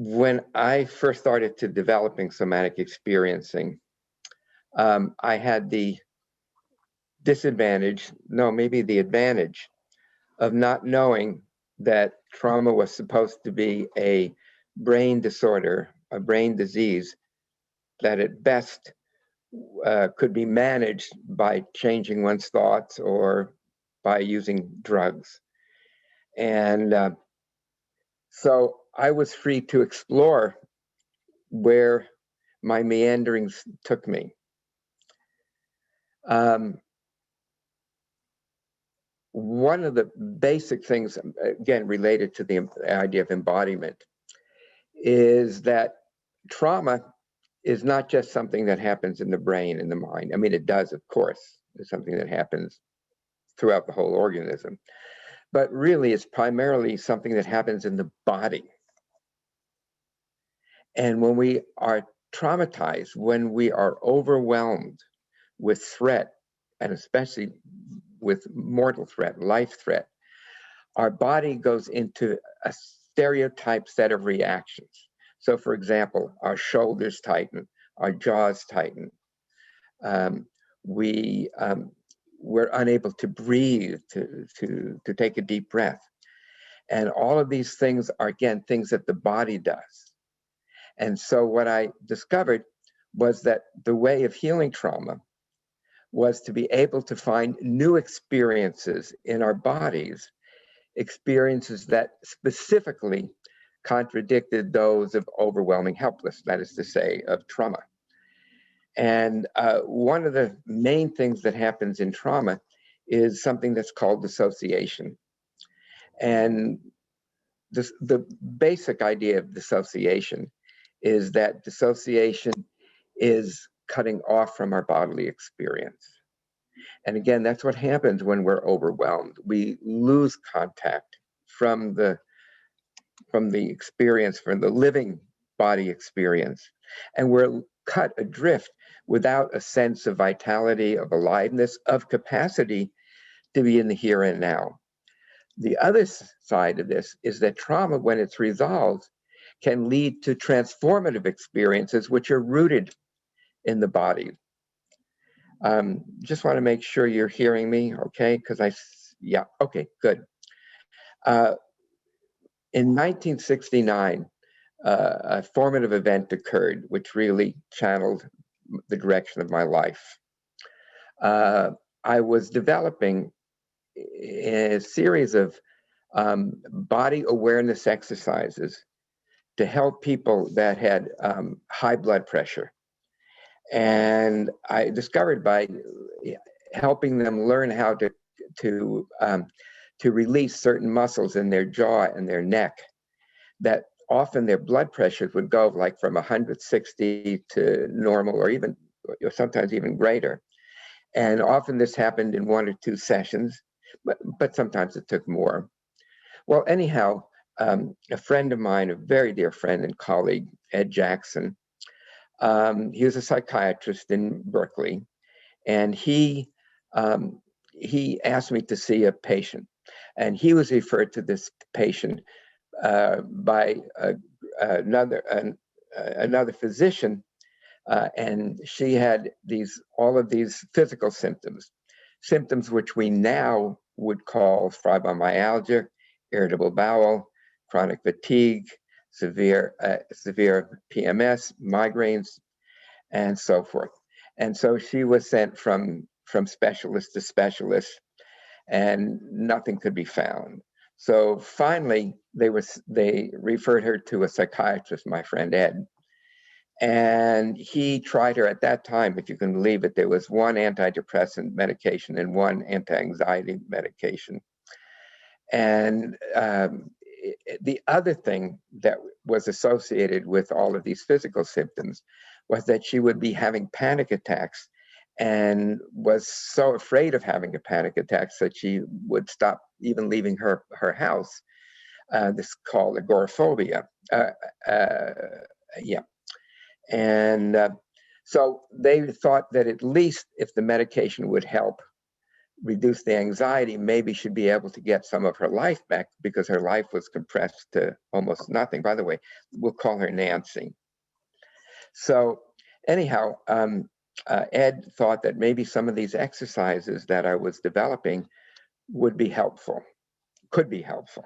When I first started to developing somatic experiencing, I had the disadvantage, no, maybe the advantage of not knowing that trauma was supposed to be a brain disorder, a brain disease that at best could be managed by changing one's thoughts or by using drugs. And so I was free to explore where my meanderings took me. One of the basic things, again, related to the idea of embodiment, is that trauma is not just something that happens in the brain and the mind. I mean, it does, of course. It's something that happens throughout the whole organism. But really, it's primarily something that happens in the body. And when we are traumatized, when we are overwhelmed with threat, and especially with mortal threat, life threat, our body goes into a stereotyped set of reactions. So, for example, our shoulders tighten, our jaws tighten. We're unable to breathe, to take a deep breath. And all of these things are, again, things that the body does. And so what I discovered was that the way of healing trauma was to be able to find new experiences in our bodies, experiences that specifically contradicted those of overwhelming helplessness, that is to say, of trauma. And one of the main things that happens in trauma is something that's called dissociation. And the basic idea of dissociation is that dissociation is cutting off from our bodily experience. And again, that's what happens when we're overwhelmed. We lose contact from the experience, from the living body experience. And we're cut adrift without a sense of vitality, of aliveness, of capacity to be in the here and now. The other side of this is that trauma, when it's resolved, can lead to transformative experiences which are rooted in the body. Just want to make sure you're hearing me, okay? Because yeah, okay, good. In 1969, a formative event occurred which really channeled the direction of my life. I was developing a series of body awareness exercises to help people that had high blood pressure. And I discovered by helping them learn how to release certain muscles in their jaw and their neck, that often their blood pressures would go like from 160 to normal, or sometimes even greater. And often this happened in 1 or 2 sessions, but sometimes it took more. Well, anyhow, a friend of mine, a very dear friend and colleague, Ed Jackson, he was a psychiatrist in Berkeley, and he asked me to see a patient. And he was referred to this patient by another physician, and she had all of these physical symptoms which we now would call fibromyalgia, irritable bowel, chronic fatigue, severe PMS, migraines, and so forth. And so she was sent from specialist to specialist, and nothing could be found. So finally, they referred her to a psychiatrist, my friend Ed, and he tried her. At that time, if you can believe it, there was one antidepressant medication and one anti-anxiety medication. And the other thing that was associated with all of these physical symptoms was that she would be having panic attacks, and was so afraid of having a panic attack that she would stop even leaving her house. This is called agoraphobia. Yeah. And so they thought that at least if the medication would help reduce the anxiety, maybe she'd be able to get some of her life back, because her life was compressed to almost nothing. By the way, we'll call her Nancy. So anyhow, Ed thought that maybe some of these exercises that I was developing would be helpful, could be helpful.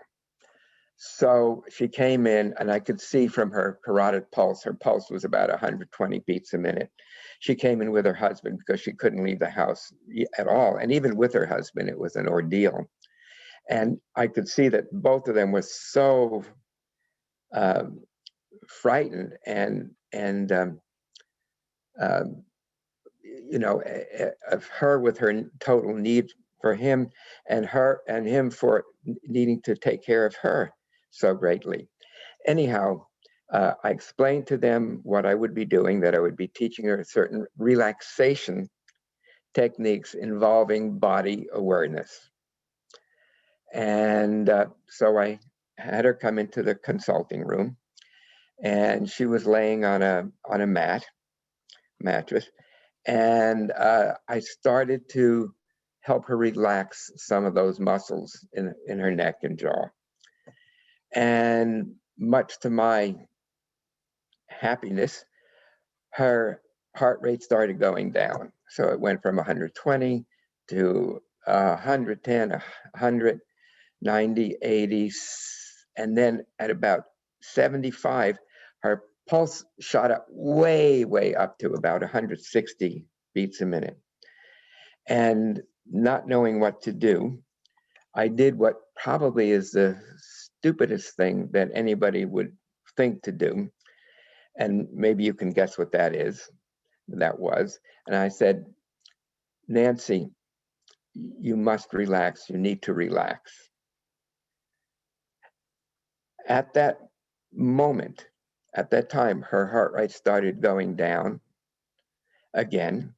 So she came in, and I could see from her carotid pulse, her pulse was about 120 beats a minute. She came in with her husband because she couldn't leave the house at all. And even with her husband, it was an ordeal. And I could see that both of them were so frightened you know, of her with her total need for him, and him for needing to take care of her so greatly. Anyhow, I explained to them what I would be doing, that I would be teaching her certain relaxation techniques involving body awareness. And so I had her come into the consulting room, and she was laying on a mattress, and I started to help her relax some of those muscles in her neck and jaw. And much to my happiness, her heart rate started going down. So it went from 120 to 110, 100, 90, 80, and then at about 75, her pulse shot up way, way up to about 160 beats a minute. And not knowing what to do, I did what probably is the stupidest thing that anybody would think to do. And maybe you can guess what that was. And I said, Nancy, you must relax. You need to relax. At that moment, at that time, her heart rate started going down again,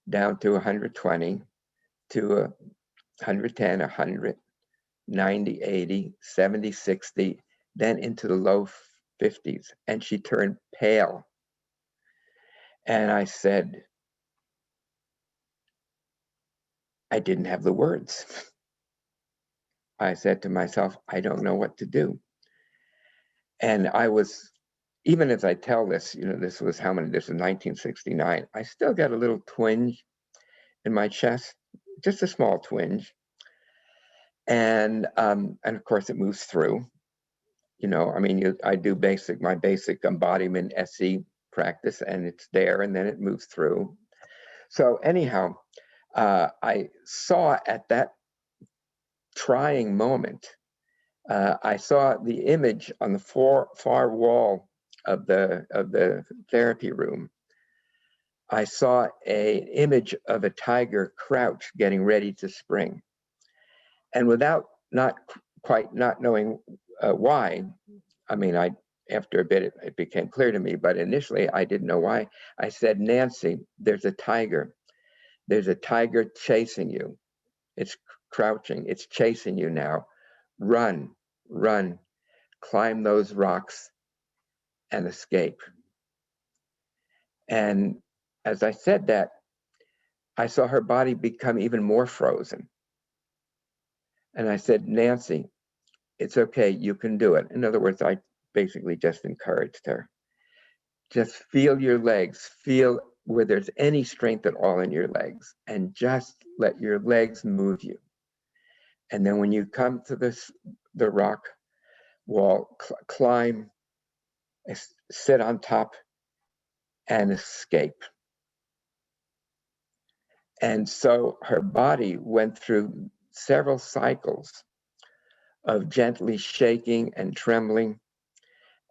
down to 120, to 110, 100, 90, 80, 70, 60, then into the low 50s. And she turned pale. And I said, I didn't have the words. I said to myself, I don't know what to do. And I was, even as I tell this, you know, this was 1969, I still got a little twinge in my chest, just a small twinge. And of course it moves through, you know, I mean, I do my basic embodiment SE practice, and it's there, and then it moves through. So anyhow, I saw at that trying moment, I saw the image on the far wall of the therapy room. I saw an image of a tiger crouch getting ready to spring. And without not knowing why, I mean, after a bit, it became clear to me, but initially I didn't know why. I said, Nancy, there's a tiger. There's a tiger chasing you. It's crouching. It's chasing you now. Run, run, climb those rocks and escape. And as I said that, I saw her body become even more frozen. And I said, Nancy, it's okay. You can do it. In other words, I basically just encouraged her. Just feel your legs, feel where there's any strength at all in your legs, and just let your legs move you. And then when you come to the rock wall, climb, sit on top, and escape. And so her body went through several cycles of gently shaking and trembling,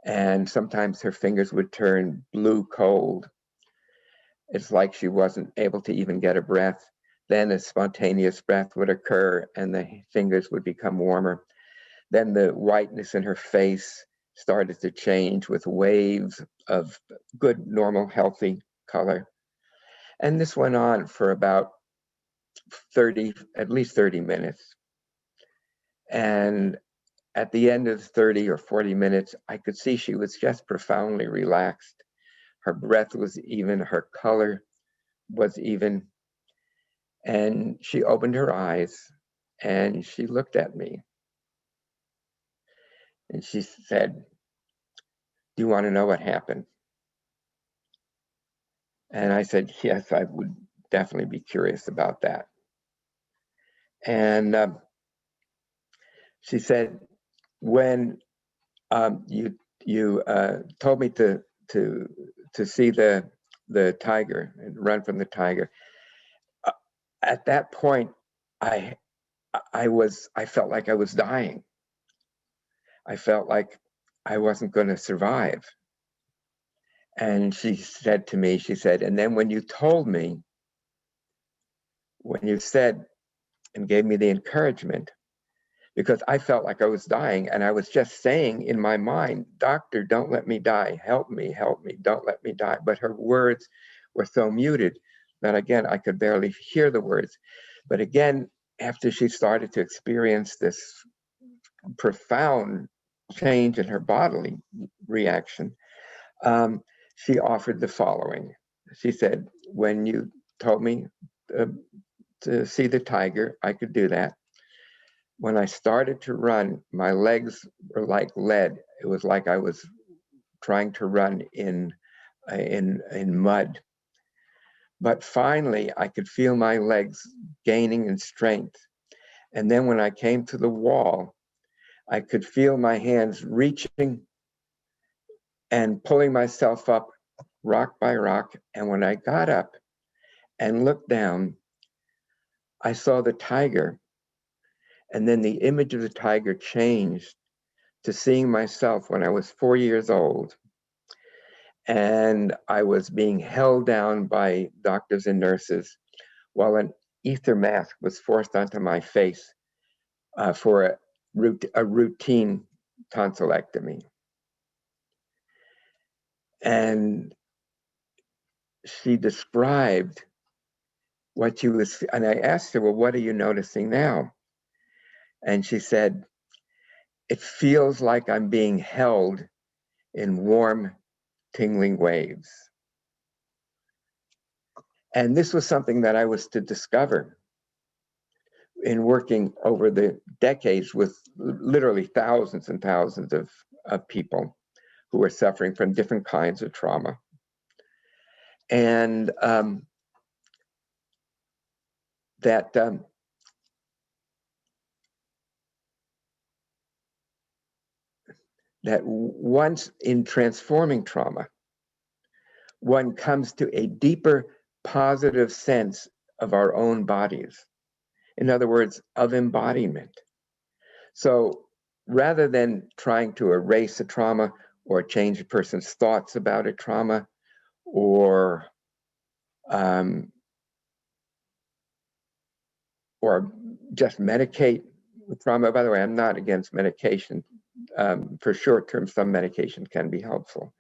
and sometimes her fingers would turn blue cold. It's like she wasn't able to even get a breath. Then a spontaneous breath would occur, and the fingers would become warmer. Then the whiteness in her face started to change with waves of good, normal, healthy color. And this went on for about at least 30 minutes. And at the end of 30 or 40 minutes, I could see she was just profoundly relaxed. Her breath was even, her color was even. And she opened her eyes and she looked at me and she said, "Do you want to know what happened?" And I said, "Yes, I would definitely be curious about that." And she said, "When you told me to see the tiger and run from the tiger, at that point, I felt like I was dying. I felt like I wasn't going to survive." And she said to me, she said, "And then when you told me, when you said and gave me the encouragement, because I felt like I was dying and I was just saying in my mind, 'Doctor, don't let me die. Help me, don't let me die.'" But her words were so muted that again, I could barely hear the words. But again, after she started to experience this profound change in her bodily reaction, she offered the following. She said, "When you told me uh, to see the tiger, I could do that. When I started to run, my legs were like lead. It was like I was trying to run in mud. But finally, I could feel my legs gaining in strength. And then when I came to the wall, I could feel my hands reaching and pulling myself up rock by rock. And when I got up and looked down, I saw the tiger. And then the image of the tiger changed to seeing myself when I was 4 years old. And I was being held down by doctors and nurses while an ether mask was forced onto my face for a routine tonsillectomy. And she described what she was, and I asked her, "Well, what are you noticing now?" And she said, "It feels like I'm being held in warm, tingling waves." And this was something that I was to discover in working over the decades with literally thousands and thousands of people who were suffering from different kinds of trauma. And that once in transforming trauma, one comes to a deeper positive sense of our own bodies. In other words, of embodiment. So rather than trying to erase a trauma or change a person's thoughts about a trauma or just medicate trauma. By the way, I'm not against medication. For short term, some medication can be helpful.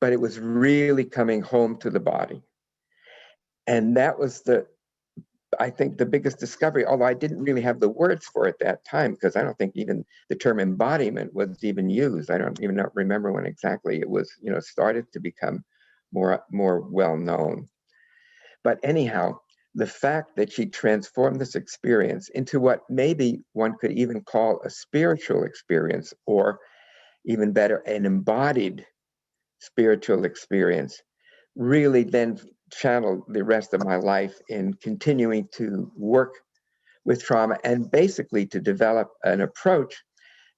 But it was really coming home to the body. And that was I think, the biggest discovery, although I didn't really have the words for it at that time, because I don't think even the term embodiment was even used. I don't even remember when exactly it was, started to become more well known. But anyhow, the fact that she transformed this experience into what maybe one could even call a spiritual experience, or even better, an embodied spiritual experience, really then channeled the rest of my life in continuing to work with trauma and basically to develop an approach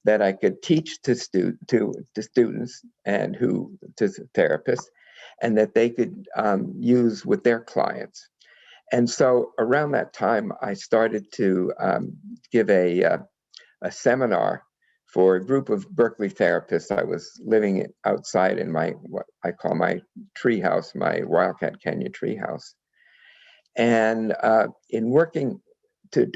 that I could teach to students and to therapists, and that they could use with their clients. And so around that time, I started to give a seminar for a group of Berkeley therapists. I was living outside in what I call my treehouse, my Wildcat Canyon treehouse. And in working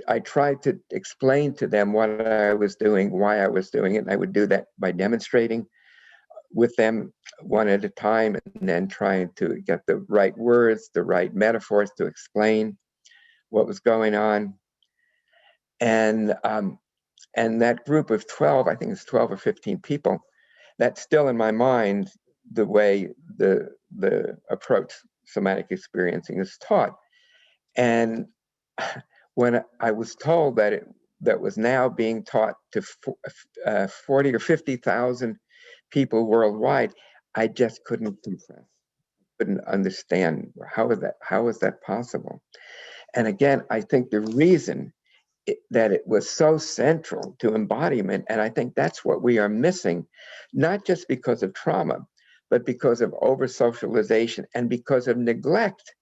I tried to explain to them what I was doing, why I was doing it. And I would do that by demonstrating with them one at a time, and then trying to get the right words, the right metaphors to explain what was going on. And that group of 12, I think it's 12 or 15 people, that's still in my mind the way the approach somatic experiencing is taught. And when I was told that that was now being taught to 40 or 50,000 people worldwide, I just couldn't compress, couldn't understand how is that possible. And again, I think the reason that it was so central to embodiment, and I think that's what we are missing, not just because of trauma, but because of over-socialization and because of neglect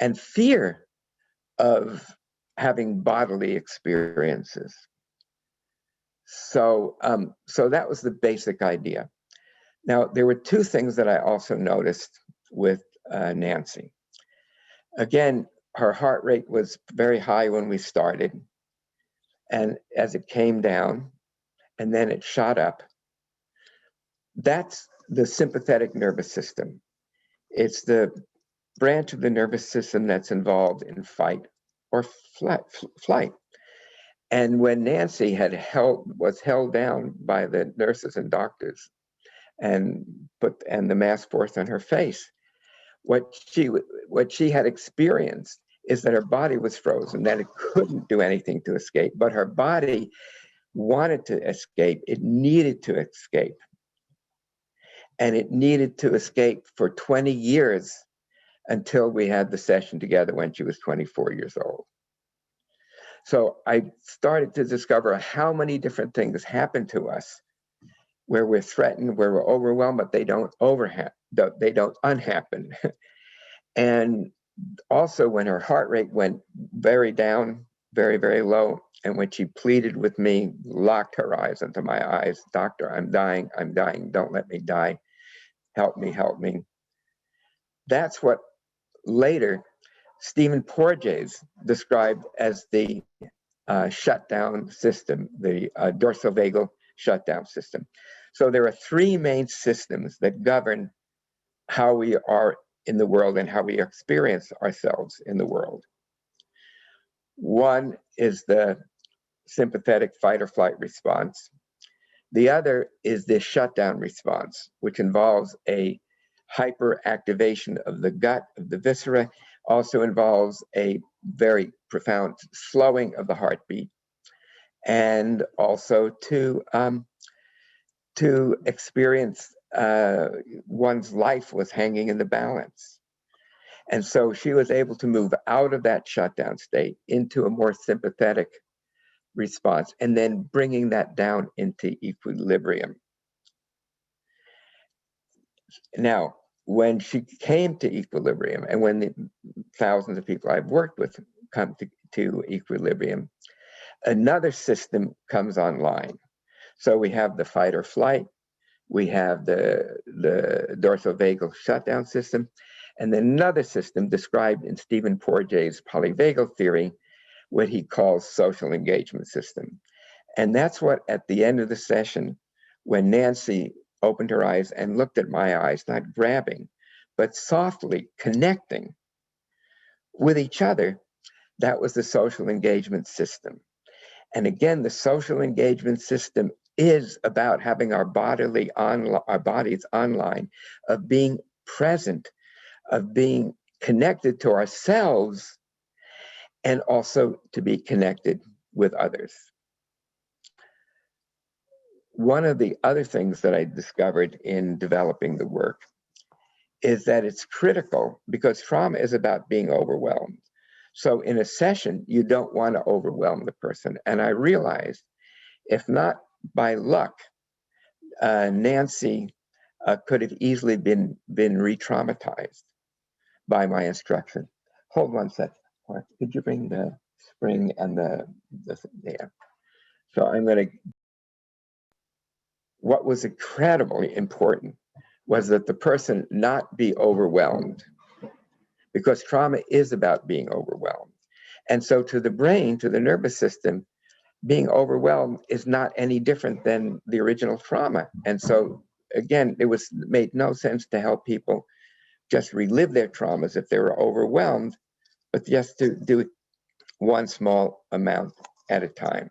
and fear of having bodily experiences. So, so that was the basic idea. Now, there were two things that I also noticed with Nancy. Again, her heart rate was very high when we started, and as it came down, and then it shot up. That's the sympathetic nervous system. It's the branch of the nervous system that's involved in fight or flight. And when Nancy was held down by the nurses and doctors and the mask forced on her face, what she had experienced is that her body was frozen, that it couldn't do anything to escape, but her body wanted to escape. It needed to escape. And it needed to escape for 20 years until we had the session together when she was 24 years old. So I started to discover how many different things happen to us where we're threatened, where we're overwhelmed, but they don't unhappen. And also when her heart rate went very down, very, very low, and when she pleaded with me, locked her eyes into my eyes, "Doctor, I'm dying, don't let me die, help me, help me." That's what later Stephen Porges described as the shutdown system, the dorsal-vagal shutdown system. So there are three main systems that govern how we are in the world and how we experience ourselves in the world. One is the sympathetic fight or flight response. The other is the shutdown response, which involves a hyperactivation of the gut, of the viscera, also involves a very profound slowing of the heartbeat, and also to experience one's life was hanging in the balance. And so she was able to move out of that shutdown state into a more sympathetic response, and then bringing that down into equilibrium. Now, when she came to equilibrium, and when the thousands of people I've worked with come to equilibrium, another system comes online. So we have the fight or flight, we have the dorsal vagal shutdown system, and then another system described in Stephen Porges' polyvagal theory, what he calls social engagement system. And that's what, at the end of the session, when Nancy opened her eyes and looked at my eyes, not grabbing, but softly connecting with each other, that was the social engagement system. And again, the social engagement system is about having our bodies online, of being present, of being connected to ourselves, and also to be connected with others. One of the other things that I discovered in developing the work is that it's critical, because trauma is about being overwhelmed. So in a session, you don't want to overwhelm the person. And I realized, if not by luck, Nancy could have easily been re-traumatized by my instruction. Hold one second. Could you bring the spring and the there? So I'm going to. What was incredibly important was that the person not be overwhelmed, because trauma is about being overwhelmed. And so to the brain, to the nervous system, being overwhelmed is not any different than the original trauma. And so again, it made no sense to help people just relive their traumas if they were overwhelmed, but just to do it one small amount at a time.